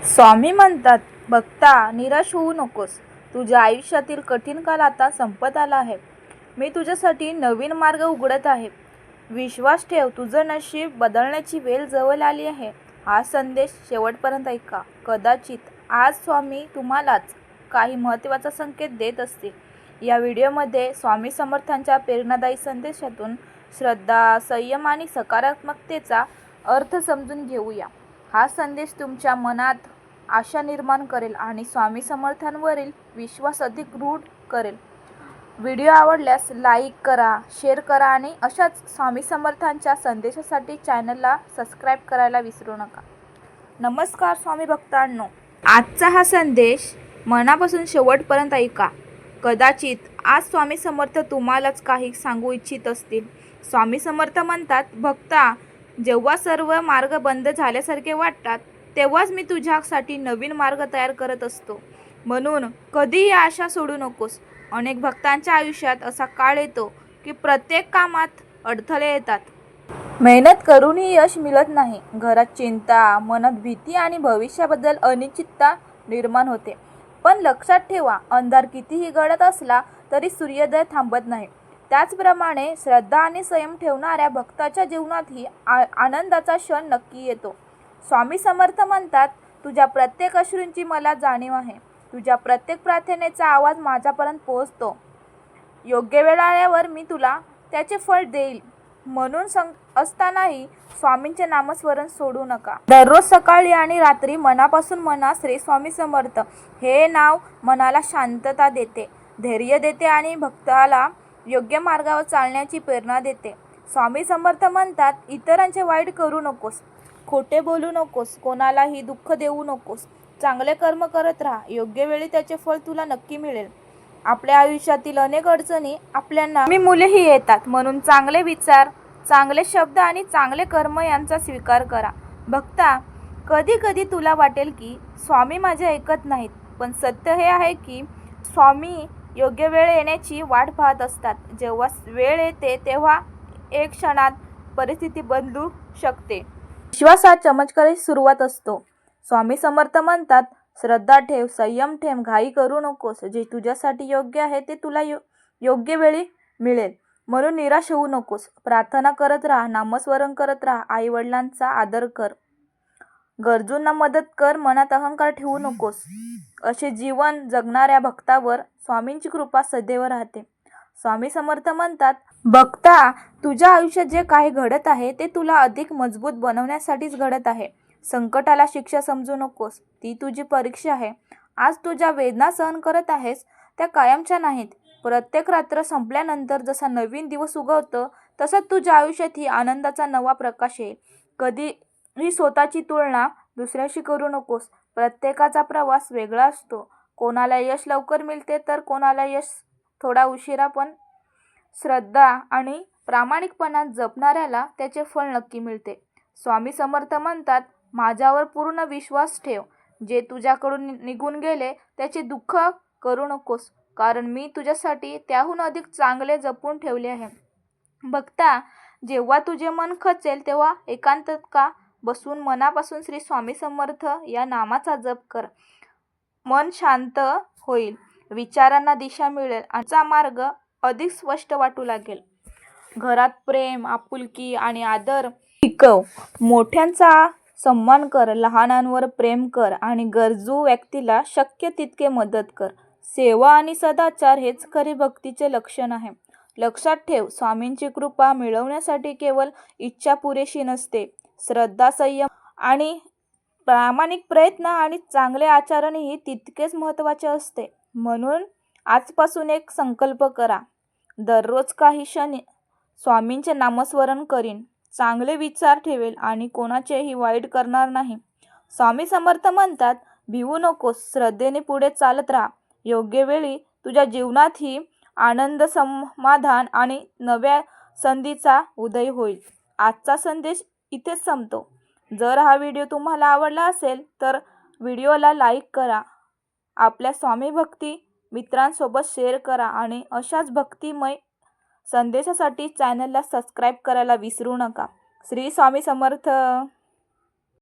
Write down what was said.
स्वामी म्हणतात, भक्ता निराश होऊ नकोस. तुझ्या आयुष्यातील कठीण काळ आता संपत आला आहे. मी तुझ्यासाठी नवीन मार्ग उघडत आहे. विश्वास ठेव, तुझं नशीब बदलण्याची वेळ जवळ आली आहे. हा संदेश शेवटपर्यंत ऐका. कदाचित आज स्वामी तुम्हालाच काही महत्त्वाचा संकेत देत असतील. या व्हिडिओमध्ये स्वामी समर्थांच्या प्रेरणादायी संदेशातून श्रद्धा, संयम आणि सकारात्मकतेचा अर्थ समजून घेऊया. हा संदेश तुमच्या मनात आशा निर्माण करेल आणि स्वामी समर्थांवरील विश्वास अधिक दृढ करेल. व्हिडिओ आवडल्यास लाईक करा, शेअर करा आणि अशाच स्वामी समर्थांच्या संदेशासाठी चॅनलला सबस्क्राईब करायला विसरू नका. नमस्कार स्वामी भक्तांनो, आजचा हा संदेश मनापासून शेवटपर्यंत ऐका. कदाचित आज स्वामी समर्थ तुम्हालाच काही सांगू इच्छित असतील. स्वामी समर्थ म्हणतात, भक्ता, जेव्हा सर्व मार्ग बंद झाल्यासारखे वाटतात तेव्हाच मी तुझ्यासाठी नवीन मार्ग तयार करत असतो. म्हणून कधीही आशा सोडू नकोस. अनेक भक्तांच्या आयुष्यात असा काळ येतो की प्रत्येक कामात अडथळे येतात. मेहनत करूनही यश मिळत नाही. घरात चिंता, मनात भीती आणि भविष्याबद्दल अनिश्चितता निर्माण होते. पण लक्षात ठेवा, अंधार कितीही गडद असला तरी सूर्योदय थांबत नाही. त्याचप्रमाणे श्रद्धा आणि संयम ठेवणाऱ्या भक्ताच्या जीवनातही आनंदाचा क्षण नक्की येतो. स्वामी समर्थ म्हणतात, तुझ्या प्रत्येक अश्रूंची मला जाणीव आहे. तुझ्या प्रत्येक प्रार्थनेचा आवाज माझ्यापर्यंत पोहोचतो. योग्य वेळ आल्यावर मी तुला त्याचे फळ देईल. म्हणून असतानाही स्वामींचे नामस्मरण सोडू नका. दररोज सकाळी आणि रात्री मनापासून म्हणा, श्री स्वामी समर्थ. हे नाव मनाला शांतता देते, धैर्य देते आणि भक्ताला योग्य मार्गावर चालण्याची प्रेरणा देते. स्वामी समर्थ म्हणतात, इतरांचे वाईट करू नकोस, खोटे बोलू नकोस, कोणालाही दुःख देऊ नकोस. चांगले कर्म करत राहा. योग्य वेळी त्याचे फळ तुला नक्की मिळेल. आपल्या आयुष्यातील अनेक अडचणी आपल्याला मुलेही येतात. म्हणून चांगले विचार, चांगले शब्द आणि चांगले कर्म यांचा स्वीकार करा. भक्ता, कधी कधी तुला वाटेल की स्वामी माझे ऐकत नाहीत, पण सत्य हे आहे की स्वामी योग्य वेळ येण्याची वाट पाहत असतात. जेव्हा वेळ येते तेव्हा एक क्षणात परिस्थिती बदलू शकते. विश्वासात चमत्काराची सुरुवात असतो. स्वामी समर्थ म्हणतात, श्रद्धा ठेव, संयम ठेव, घाई करू नकोस. जे तुझ्यासाठी योग्य आहे ते तुला योग्य वेळी मिळेल. म्हणून निराश होऊ नकोस. प्रार्थना करत राहा, नामस्मरण करत राहा, आई वडिलांचा आदर कर, गरजूंना मदत कर, मनात अहंकार ठेवू नकोस. असे जीवन जगणाऱ्या भक्तावर स्वामींची कृपा सदैव राहते. स्वामी समर्थ म्हणतात, भक्ता, तुझ्या आयुष्यात जे काही घडत आहे ते तुला अधिक मजबूत बनवण्यासाठीच घडत आहे. संकटाला शिक्षा समजू नकोस, ती तुझी परीक्षा आहे. आज तुझ्या वेदना सहन करत आहेस त्या कायमच्या नाहीत. प्रत्येक रात्र संपल्यानंतर जसा नवीन दिवस उगवतो तसंच तुझ्या आयुष्यात ही आनंदाचा नवा प्रकाश येईल. कधीही स्वतःची तुलना दुसऱ्याशी करू नकोस. प्रत्येकाचा प्रवास वेगळा असतो. कोणाला यश लवकर मिळते तर कोणाला यश थोडा उशिरा, पण श्रद्धा आणि प्रामाणिकपणा जपणाऱ्याला त्याचे फळ नक्की मिळते. स्वामी समर्थ म्हणतात, माझ्यावर पूर्ण विश्वास ठेव. जे तुझ्याकडून निघून गेले त्याचे दुःख करू नकोस, कारण मी तुझ्यासाठी त्याहून अधिक चांगले जपून ठेवले आहे. भक्ता, जेव्हा तुझे मन खचेल तेव्हा एकांतता बसून मनापासून श्री स्वामी समर्थ या नामाचा जप कर. मन शांत होईल, विचारांना दिशा मिळेल, आजचा मार्ग अधिक स्पष्ट वाटू लागेल. घरात प्रेम, आपुलकी आणि आदर टिकव. मोठ्यांचा सन्मान कर, लहानांवर प्रेम कर आणि गरजू व्यक्तीला शक्य तितके मदत कर. सेवा आणि सदाचार हेच खरे भक्तीचे लक्षण आहे. लक्षात ठेव, स्वामींची कृपा मिळवण्यासाठी केवळ इच्छा पुरेशी नसते. श्रद्धा, संयम आणि प्रामाणिक प्रयत्न आणि चांगले आचरणही तितकेच महत्त्वाचे असते. म्हणून आजपासून एक संकल्प करा, दररोज काही क्षण स्वामींचे नामस्मरण करीन, चांगले विचार ठेवेल आणि कोणाचेही वाईट करणार नाही. स्वामी समर्थ म्हणतात, भिवू नकोस, श्रद्धेने पुढे चालत राहा. योग्य वेळी तुझ्या जीवनातही आनंद, समाधान आणि नव्या संधीचा उदय होईल. आजचा संदेश इथेच संपतो. जर हा व्हिडिओ तुम्हाला आवडला असेल तर व्हिडिओला लाईक करा, आपल्या स्वामी भक्ती मित्रांसोबत शेअर करा आणि अशाच भक्तिमय संदेशासाठी चॅनलला सबस्क्राईब करायला विसरू नका. श्री स्वामी समर्थ.